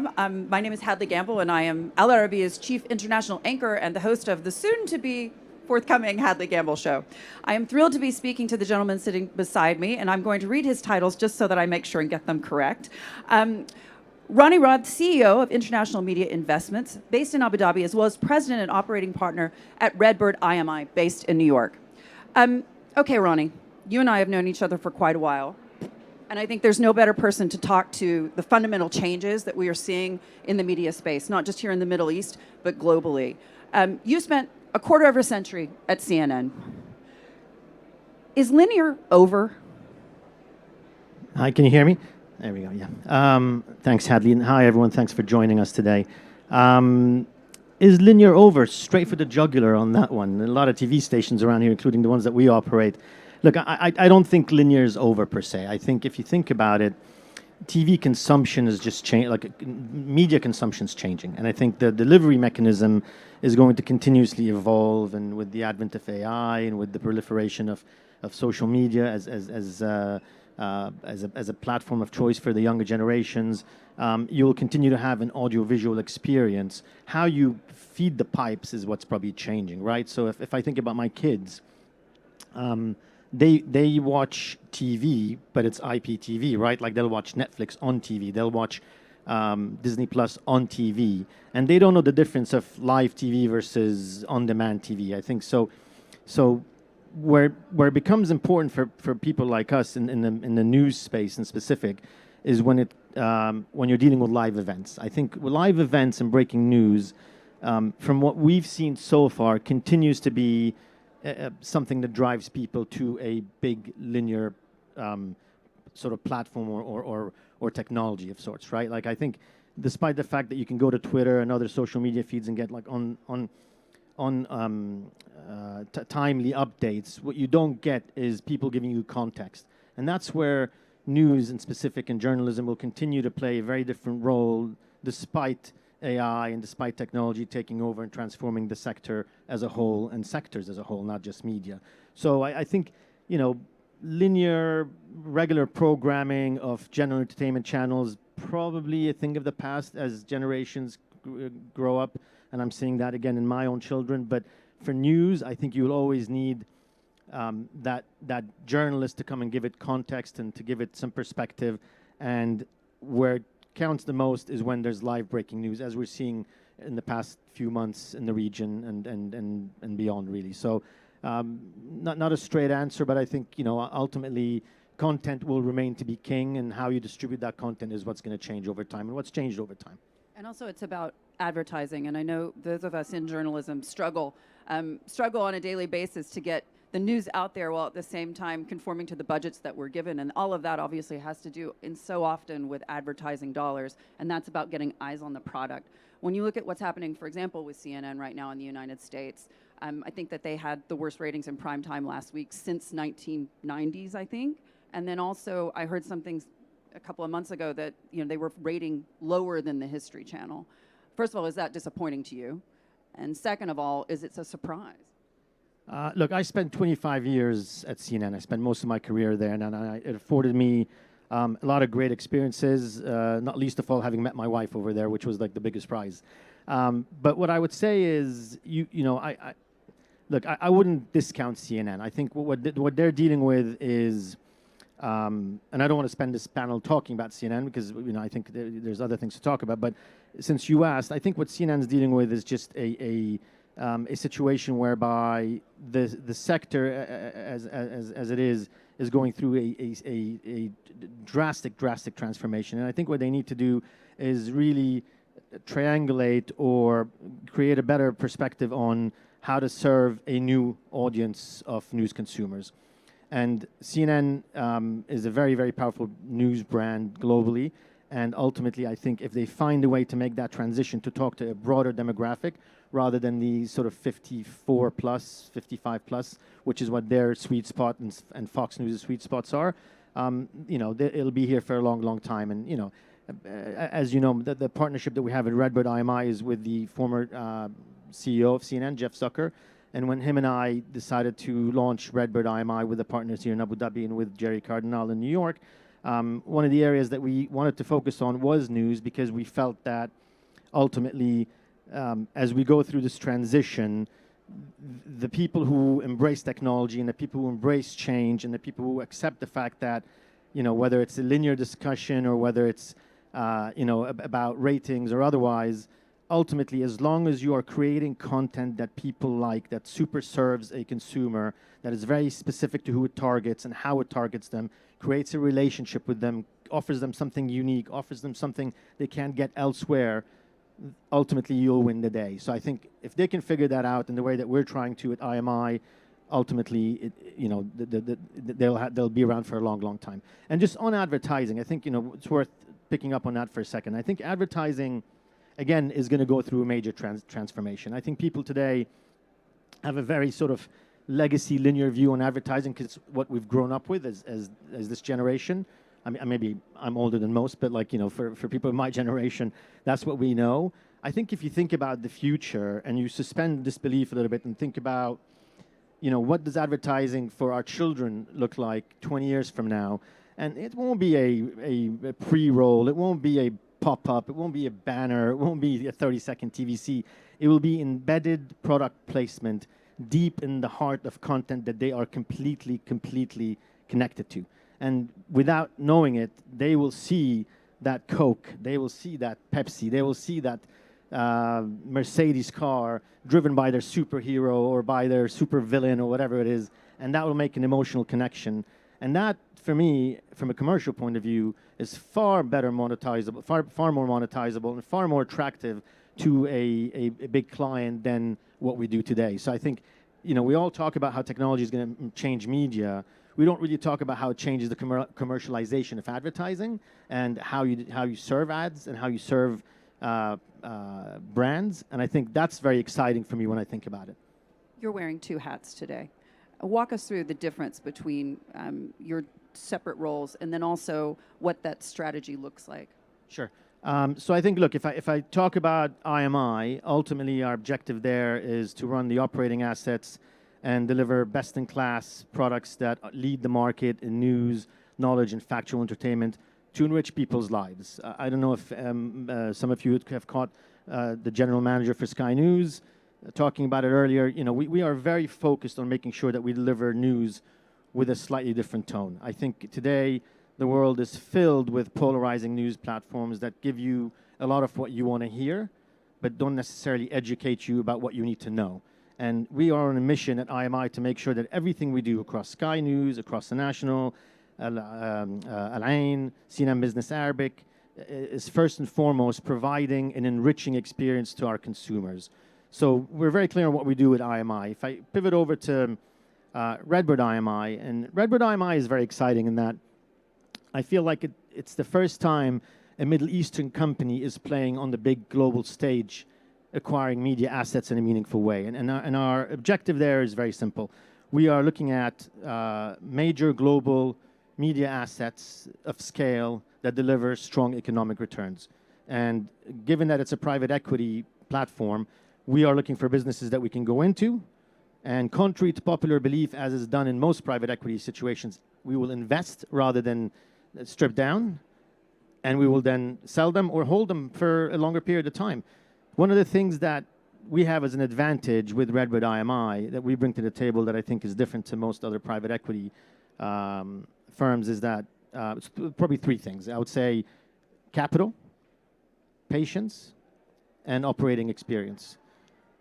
My name is Hádley Gamble, and I am Al Arabia's chief international anchor and the host of the soon-to-be forthcoming Hádley Gamble Show. I am thrilled to be speaking to the gentleman sitting beside me, and I'm going to read his titles just so that I make sure and get them correct. Rani Rod, CEO of International Media Investments, based in Abu Dhabi, as well as president and operating partner at Redbird IMI, based in New York. Okay, Rani, you and I have known each other for quite a while. And I think there's no better person to talk to the fundamental changes that we are seeing in the media space, not just here in the Middle East, but globally. You spent a quarter of a century at CNN. Is linear over? Hi, can you hear me? There we go, yeah. Thanks, Hádley, and hi, everyone. Thanks for joining us today. Is linear over? Straight for the jugular on that one. A lot of TV stations around here, including the ones that we operate. Look, I don't think linear is over per se. I think if you think about it, TV consumption is just changing, like media consumption is changing. And I think the delivery mechanism is going to continuously evolve. And with the advent of AI and with the proliferation of social media as a platform of choice for the younger generations, you'll continue to have an audiovisual experience. How you feed the pipes is what's probably changing, right? So if I think about my kids, they watch TV, but it's IPTV, right? Like they'll watch Netflix on TV, they'll watch Disney Plus on TV, and they don't know the difference of live TV versus on-demand TV. I think so. So where it becomes important for people like us in the news space in specific is when you're dealing with live events. I think live events and breaking news, from what we've seen so far, continues to be something that drives people to a big linear sort of platform or technology of sorts, right? Like I think, despite the fact that you can go to Twitter and other social media feeds and get like timely updates, what you don't get is people giving you context, and that's where news and specific and journalism will continue to play a very different role, despite AI and despite technology taking over and transforming the sector as a whole and sectors as a whole, not just media. So I think, linear, regular programming of general entertainment channels, probably a thing of the past as generations grow up, and I'm seeing that again in my own children. But for news, I think you'll always need that journalist to come and give it context and to give it some perspective, and where counts the most is when there's live breaking news, as we're seeing in the past few months in the region and beyond, really. So not a straight answer, but I think ultimately content will remain to be king, and how you distribute that content is what's going to change over time and what's changed over time. And also it's about advertising, and I know those of us in journalism struggle on a daily basis to get the news out there while at the same time conforming to the budgets that we're given. And all of that obviously has to do so often with advertising dollars, and that's about getting eyes on the product. When you look at what's happening, for example, with CNN right now in the United States, I think that they had the worst ratings in prime time last week since 1990s, I think. And then also I heard something a couple of months ago that they were rating lower than the History Channel. First of all, is that disappointing to you? And second of all, is it a surprise? Look, I spent 25 years at CNN. I spent most of my career there, and it afforded me a lot of great experiences, not least of all having met my wife over there, which was like the biggest prize. But what I would say is, I wouldn't discount CNN. I think what they're dealing with is, and I don't want to spend this panel talking about CNN because I think there's other things to talk about. But since you asked, I think what CNN is dealing with is just a situation whereby the sector, as it is going through a drastic transformation. And I think what they need to do is really triangulate or create a better perspective on how to serve a new audience of news consumers. And CNN is a very, very powerful news brand globally. And ultimately, I think if they find a way to make that transition to talk to a broader demographic rather than the sort of 54 plus, 55 plus, which is what their sweet spot and Fox News' sweet spots are, it'll be here for a long, long time. And, as you know, the partnership that we have at Redbird IMI is with the former CEO of CNN, Jeff Zucker. And when him and I decided to launch Redbird IMI with the partners here in Abu Dhabi and with Jerry Cardinal in New York, One of the areas that we wanted to focus on was news, because we felt that ultimately, as we go through this transition, the people who embrace technology and the people who embrace change and the people who accept the fact that, whether it's a linear discussion or whether it's, about ratings or otherwise, ultimately, as long as you are creating content that people like, that super serves a consumer, that is very specific to who it targets and how it targets them, creates a relationship with them, offers them something unique, offers them something they can't get elsewhere, ultimately you'll win the day. So I think if they can figure that out in the way that we're trying to at IMI, ultimately, they'll be around for a long, long time. And just on advertising, I think, it's worth picking up on that for a second. I think advertising, again, is going to go through a major transformation. I think people today have a very sort of legacy linear view on advertising, because it's what we've grown up with as this generation. I mean, maybe I'm older than most, but for people of my generation, that's what we know. I think if you think about the future and you suspend disbelief a little bit and think about, what does advertising for our children look like 20 years from now? And it won't be a pre-roll, it won't be a pop-up, it won't be a banner, it won't be a 30-second TVC. It will be embedded product placement deep in the heart of content that they are completely connected to. And without knowing it, they will see that Coke, they will see that Pepsi, they will see that Mercedes car driven by their superhero or by their super villain or whatever it is, and that will make an emotional connection. And that, for me, from a commercial point of view, is far better monetizable, far more monetizable and far more attractive to a big client than what we do today. So I think, we all talk about how technology is going to change media. We don't really talk about how it changes the commercialization of advertising and how you serve ads and how you serve brands. And I think that's very exciting for me when I think about it. You're wearing two hats today. Walk us through the difference between your separate roles and then also what that strategy looks like. Sure. So I think, look, if I talk about IMI, ultimately our objective there is to run the operating assets and deliver best-in-class products that lead the market in news, knowledge, and factual entertainment to enrich people's lives. I don't know if some of you have caught the general manager for Sky News talking about it earlier. We are very focused on making sure that we deliver news with a slightly different tone. I think today the world is filled with polarizing news platforms that give you a lot of what you want to hear, but don't necessarily educate you about what you need to know. And we are on a mission at IMI to make sure that everything we do across Sky News, across the National, Al-Ain, CNN Business Arabic, is first and foremost providing an enriching experience to our consumers. So we're very clear on what we do at IMI. If I pivot over to Redbird IMI, and Redbird IMI is very exciting in that I feel like it's the first time a Middle Eastern company is playing on the big global stage, acquiring media assets in a meaningful way. And our objective there is very simple. We are looking at major global media assets of scale that deliver strong economic returns. And given that it's a private equity platform, we are looking for businesses that we can go into. And contrary to popular belief, as is done in most private equity situations, we will invest rather than strip down, and we will then sell them or hold them for a longer period of time. One of the things that we have as an advantage with Redbird IMI that we bring to the table that I think is different to most other private equity firms is that it's probably three things. I would say capital, patience, and operating experience.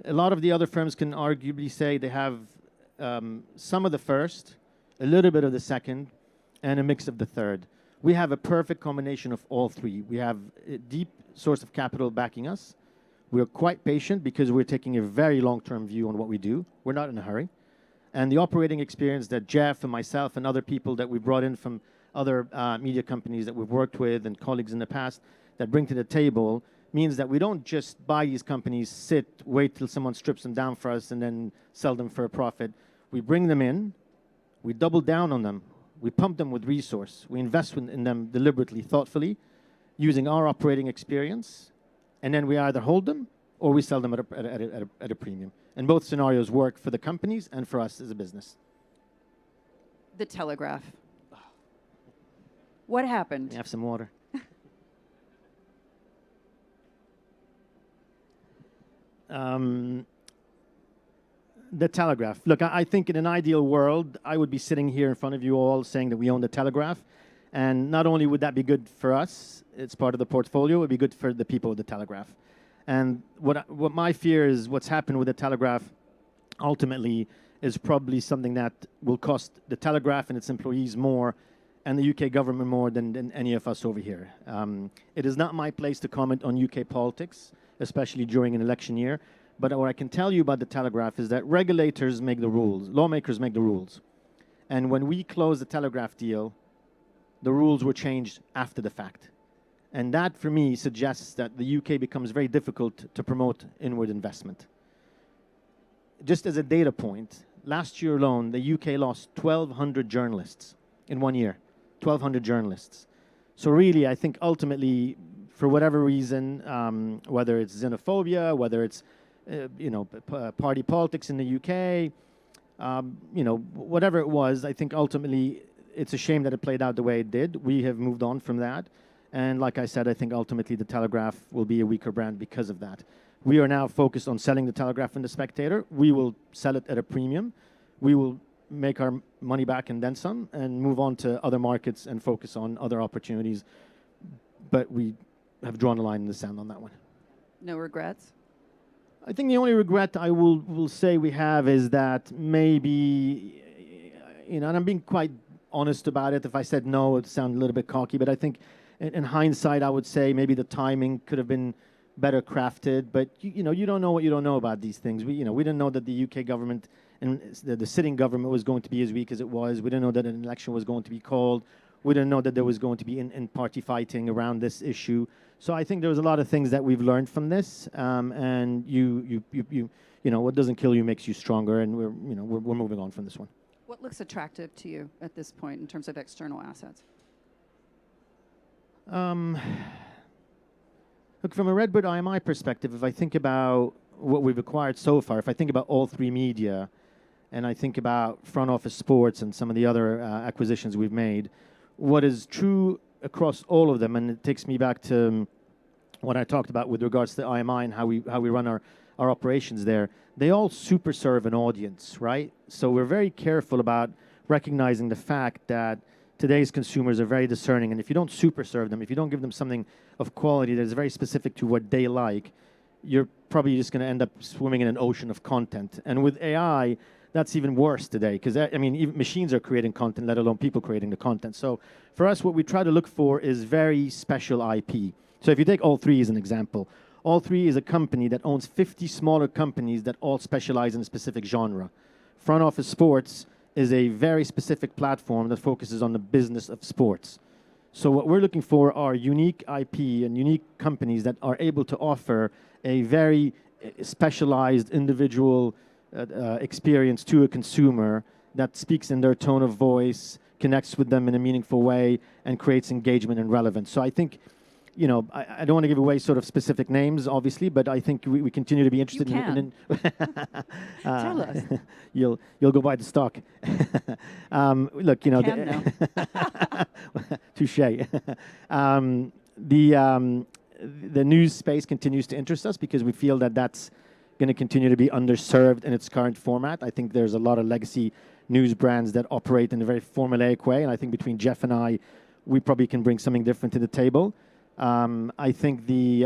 A lot of the other firms can arguably say they have some of the first, a little bit of the second, and a mix of the third. We have a perfect combination of all three. We have a deep source of capital backing us. We're quite patient because we're taking a very long-term view on what we do. We're not in a hurry. And the operating experience that Jeff and myself and other people that we brought in from other media companies that we've worked with and colleagues in the past that bring to the table means that we don't just buy these companies, sit, wait till someone strips them down for us and then sell them for a profit. We bring them in, we double down on them, we pump them with resource, we invest in them deliberately, thoughtfully, using our operating experience, and then we either hold them or we sell them at a premium. And both scenarios work for the companies and for us as a business. The Telegraph. What happened? Have some water. The Telegraph. Look, I think in an ideal world, I would be sitting here in front of you all saying that we own the Telegraph. And not only would that be good for us, it's part of the portfolio, it would be good for the people of the Telegraph. And what my fear is what's happened with the Telegraph ultimately is probably something that will cost the Telegraph and its employees more and the UK government more than any of us over here. It is not my place to comment on UK politics, especially during an election year. But what I can tell you about the Telegraph is that regulators make the rules, lawmakers make the rules. And when we closed the Telegraph deal, the rules were changed after the fact. And that, for me, suggests that the UK becomes very difficult to promote inward investment. Just as a data point, last year alone, the UK lost 1,200 journalists in 1 year. 1,200 journalists. So really, I think ultimately, for whatever reason, whether it's xenophobia, whether it's party politics in the UK, whatever it was, I think ultimately it's a shame that it played out the way it did. We have moved on from that. And like I said, I think ultimately the Telegraph will be a weaker brand because of that. We are now focused on selling the Telegraph and the Spectator. We will sell it at a premium. We will make our money back and then some and move on to other markets and focus on other opportunities. But we have drawn a line in the sand on that one. No regrets? I think the only regret I will say we have is that maybe, and I'm being quite honest about it. If I said no, it would sound a little bit cocky, but I think in hindsight, I would say maybe the timing could have been better crafted. But you don't know what you don't know about these things. We didn't know that the UK government and the sitting government was going to be as weak as it was. We didn't know that an election was going to be called. We didn't know that there was going to be in-party fighting around this issue. So I think there was a lot of things that we've learned from this, and what doesn't kill you makes you stronger, and we're moving on from this one. What looks attractive to you at this point in terms of external assets? Look, from a Redbird IMI perspective, if I think about what we've acquired so far, if I think about All3 Media, and I think about Front Office Sports and some of the other acquisitions we've made, what is true across all of them, and it takes me back to what I talked about with regards to IMI and how we run our operations there, they all super serve an audience, right? So we're very careful about recognizing the fact that today's consumers are very discerning, and if you don't super serve them, if you don't give them something of quality that is very specific to what they like, you're probably just going to end up swimming in an ocean of content. And with AI, that's even worse today, because even machines are creating content, let alone people creating the content. So for us, what we try to look for is very special IP. So if you take All3 as an example, All3 is a company that owns 50 smaller companies that all specialize in a specific genre. Front Office Sports is a very specific platform that focuses on the business of sports. So what we're looking for are unique IP and unique companies that are able to offer a very specialized individual experience to a consumer that speaks in their tone of voice, connects with them in a meaningful way, and creates engagement and relevance. So I think, I don't want to give away sort of specific names, obviously, but I think we continue to be interested in Tell us. You'll go buy the stock. Look, touche. The news space continues to interest us because we feel that that's going to continue to be underserved in its current format. I think there's a lot of legacy news brands that operate in a very formulaic way, and I think between Jeff and I, we probably can bring something different to the table. I think the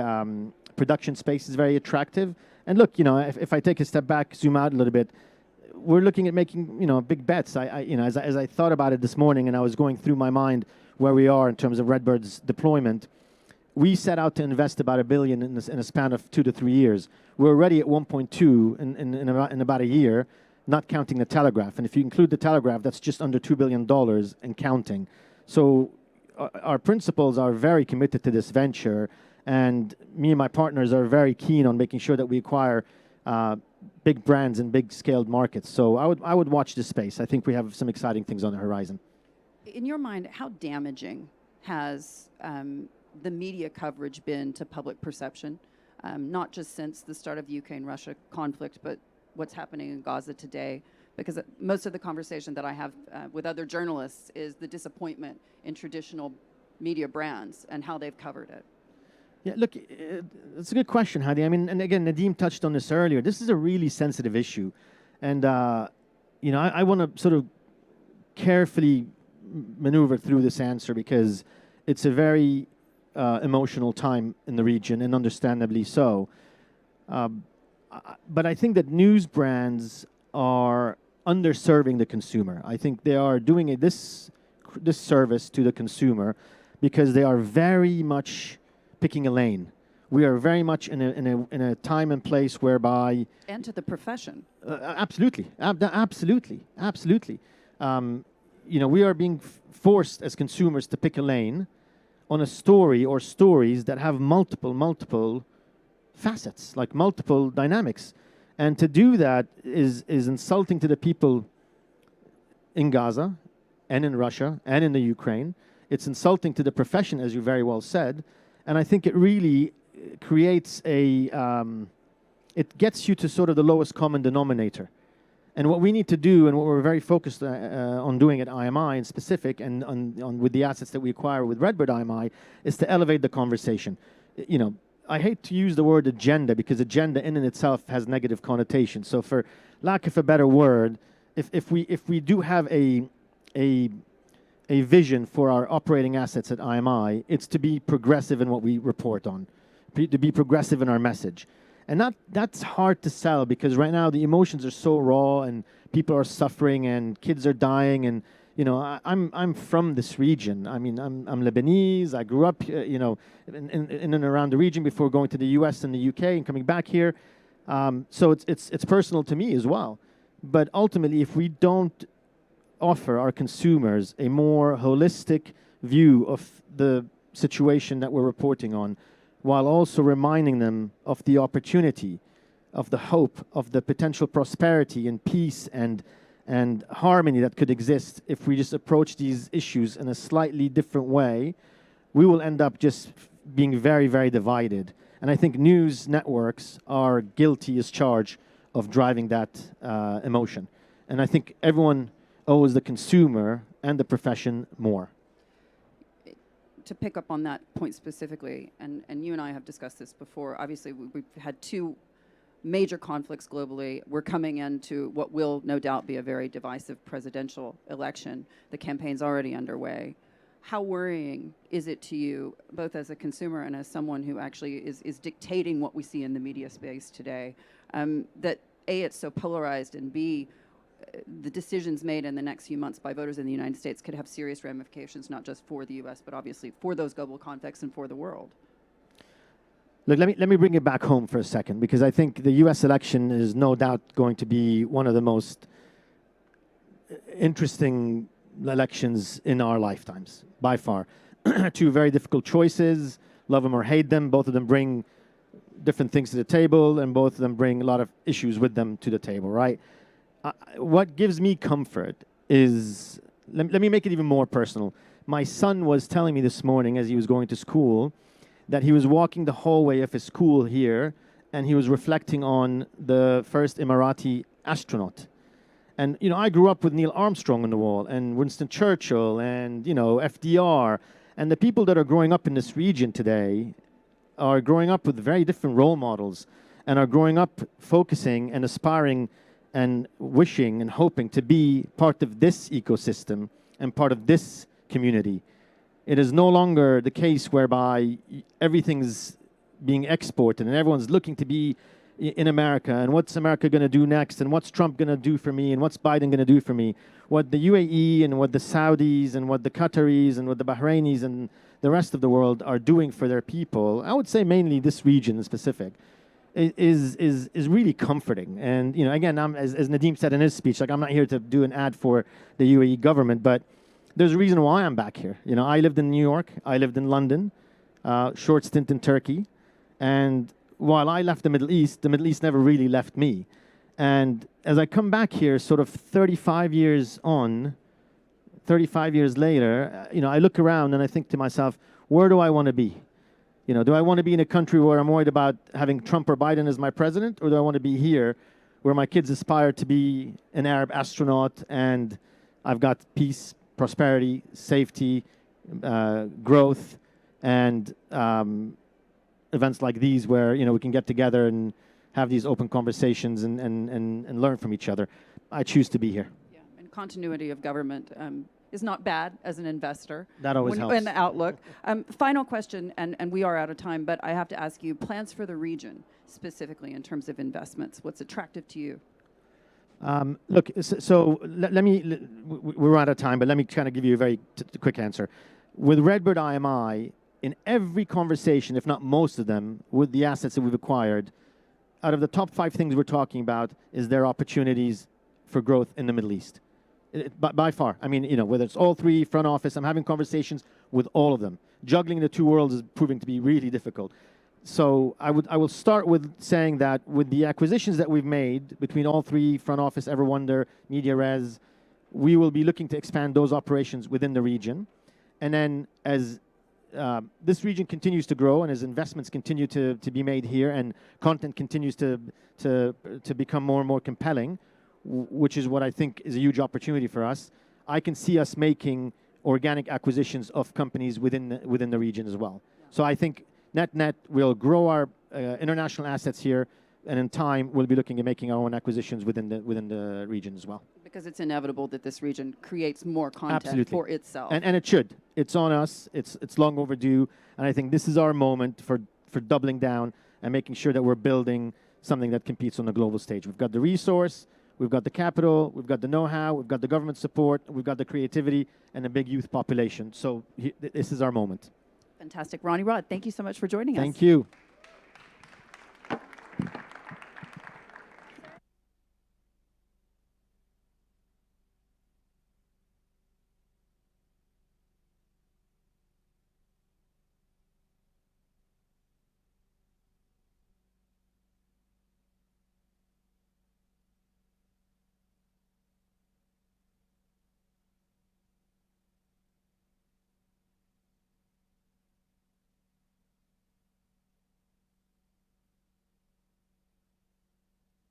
production space is very attractive. And look, if I take a step back, zoom out a little bit, we're looking at making, big bets. As I thought about it this morning and I was going through my mind where we are in terms of Redbird's deployment, we set out to invest about $1 billion in a span of 2 to 3 years. We're already at 1.2 in about a year, not counting the Telegraph. And if you include the Telegraph, that's just under $2 billion and counting. So our principals are very committed to this venture, and me and my partners are very keen on making sure that we acquire big brands in big scaled markets. So I would watch this space. I think we have some exciting things on the horizon. In your mind, how damaging has the media coverage been to public perception, not just since the start of the UK and Russia conflict, but what's happening in Gaza today? Because most of the conversation that I have with other journalists is the disappointment in traditional media brands and how they've covered it? Yeah, look, it's a good question, Hadi. I mean, and again, Nadeem touched on this earlier. This is a really sensitive issue. And, I want to sort of carefully maneuver through this answer because it's a very emotional time in the region, and understandably so. But I think that news brands are underserving the consumer. I think they are doing this service to the consumer because they are very much picking a lane. We are very much in a time and place whereby... And to the profession. Absolutely. Absolutely. We are being forced as consumers to pick a lane on a story or stories that have multiple facets, like multiple dynamics. And to do that is insulting to the people in Gaza and in Russia and in the Ukraine. It's insulting to the profession, as you very well said. And I think it really creates it gets you to sort of the lowest common denominator. And what we need to do, and what we're very focused on doing at IMI in specific, and on with the assets that we acquire with Redbird IMI, is to elevate the conversation. I hate to use the word agenda because agenda in and itself has negative connotations. So for lack of a better word, if we do have a vision for our operating assets at IMI, it's to be progressive in what we report on, to be progressive in our message. And that's hard to sell because right now the emotions are so raw and people are suffering and kids are dying. And, I'm from this region. I mean, I'm Lebanese. I grew up, in and around the region before going to the US and the UK and coming back here. So it's personal to me as well. But ultimately, if we don't offer our consumers a more holistic view of the situation that we're reporting on, while also reminding them of the opportunity, of the hope, of the potential prosperity and peace and harmony that could exist if we just approach these issues in a slightly different way, we will end up just being very, very divided. And I think news networks are guilty as charged of driving that emotion. And I think everyone owes the consumer and the profession more. To pick up on that point specifically, and you and I have discussed this before, obviously we've had two major conflicts globally. We're coming into what will no doubt be a very divisive presidential election. The campaign's already underway. How worrying is it to you, both as a consumer and as someone who actually is dictating what we see in the media space today, that A, it's so polarized, and B, the decisions made in the next few months by voters in the United States could have serious ramifications, not just for the U.S., but obviously for those global contexts and for the world? Look, let me bring it back home for a second, because I think the U.S. election is no doubt going to be one of the most interesting elections in our lifetimes, by far. Two very difficult choices, love them or hate them. Both of them bring different things to the table, and both of them bring a lot of issues with them to the table, right? What gives me comfort is, let me make it even more personal. My son was telling me this morning as he was going to school that he was walking the hallway of his school here, and he was reflecting on the first Emirati astronaut. And, I grew up with Neil Armstrong on the wall, and Winston Churchill, and, FDR. And the people that are growing up in this region today are growing up with very different role models, and are growing up focusing and aspiring and wishing and hoping to be part of this ecosystem and part of this community. It is no longer the case whereby everything's being exported and everyone's looking to be in America, and what's America going to do next, and what's Trump going to do for me, and what's Biden going to do for me. What the UAE and what the Saudis and what the Qataris and what the Bahrainis and the rest of the world are doing for their people, I would say mainly this region in specific, is really comforting. And again, as Nadeem said in his speech, I'm not here to do an ad for the UAE government, but there's a reason why I'm back here. I lived in New York, I lived in London, short stint in Turkey, and while I left the Middle East never really left me. And as I come back here, sort of 35 years later, I look around and I think to myself, where do I want to be? Do I want to be in a country where I'm worried about having Trump or Biden as my president, or do I want to be here where my kids aspire to be an Arab astronaut and I've got peace, prosperity, safety, growth, and events like these where we can get together and have these open conversations and learn from each other. I choose to be here. Yeah, and continuity of government is not bad as an investor. That always helps. In the outlook. Final question, and we are out of time, but I have to ask you, plans for the region, specifically in terms of investments. What's attractive to you? Look, let me, we're out of time, but let me kind of give you a very quick answer. With Redbird IMI, in every conversation, if not most of them, with the assets that we've acquired, out of the top 5 things we're talking about is there opportunities for growth in the Middle East. By far. I mean, whether it's all 3, front office, I'm having conversations with all of them. Juggling the 2 worlds is proving to be really difficult. So I will start with saying that with the acquisitions that we've made between all 3, front office, Everwonder, Media Res, we will be looking to expand those operations within the region. And then as this region continues to grow and as investments continue to be made here and content continues to become more and more compelling, which is what I think is a huge opportunity for us, I can see us making organic acquisitions of companies within the region as well. So I think net we'll grow our international assets here, and in time we'll be looking at making our own acquisitions within the region as well. Because it's inevitable that this region creates more content Absolutely. For itself. And it should. It's on us. It's long overdue, and I think this is our moment for doubling down and making sure that we're building something that competes on the global stage. We've got the resource, we've got the capital, we've got the know-how, we've got the government support, we've got the creativity, and a big youth population. So this is our moment. Fantastic. Ronnie Rod, thank you so much for joining us. Thank you.